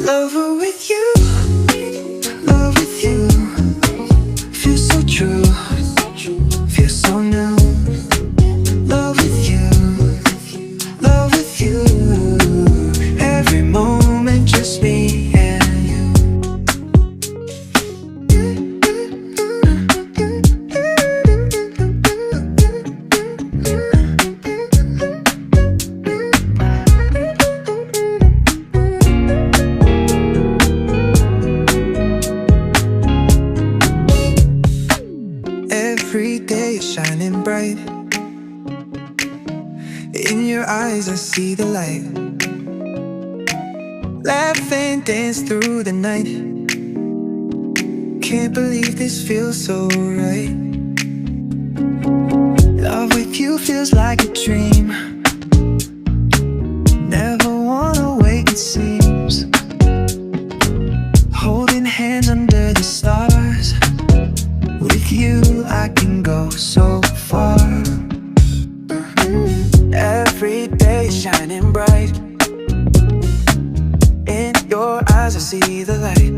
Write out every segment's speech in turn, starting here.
Lover with you, love with you. Feels so true, feels so new. Love with you, love with you. Every moment just me and you. Every day is shining bright. In your eyes I see the light. Laugh and dance through the night. Can't believe this feels so right. Love with you feels like a dream. Never wanna wake, it seems. Holding hands under the stars. With you I can go so far. Every day shining bright. In your eyes I see the light.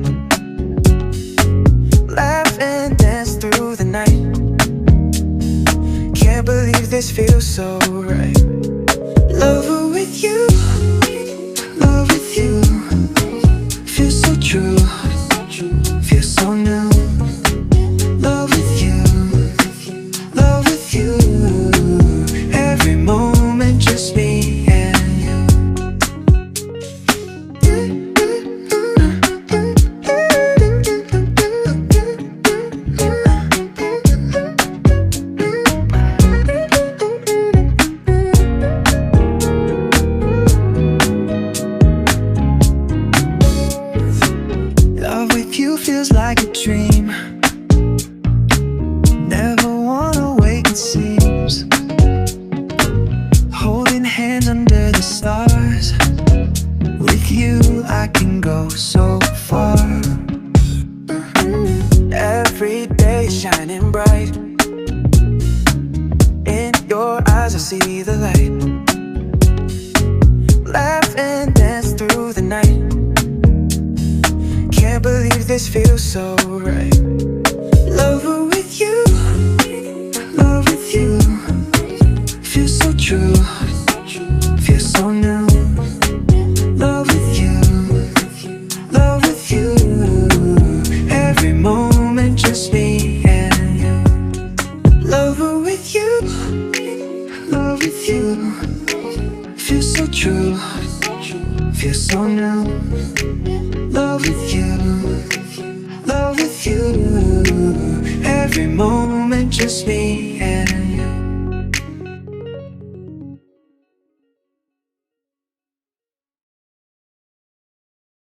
Laugh and dance through the night. Can't believe this feels so right. Lover with you, love with you. Feels so true, feels so new. Love with you, love with you. Every moment just me and you. Love with you feels like a dream. Never wanna wake, it seems. Holding hands under the stars. With you I can go so far. Every day shining bright. In your eyes I see the light. Laugh and dance through the night. Can't believe this feels so right. Lover with you, love with you. Feels so true, feels so new. Love with you, love with you. Every moment just me and you. Lover with you, love with you. Feels so true, feels so new. Love with you, love with you. Every moment just me and you.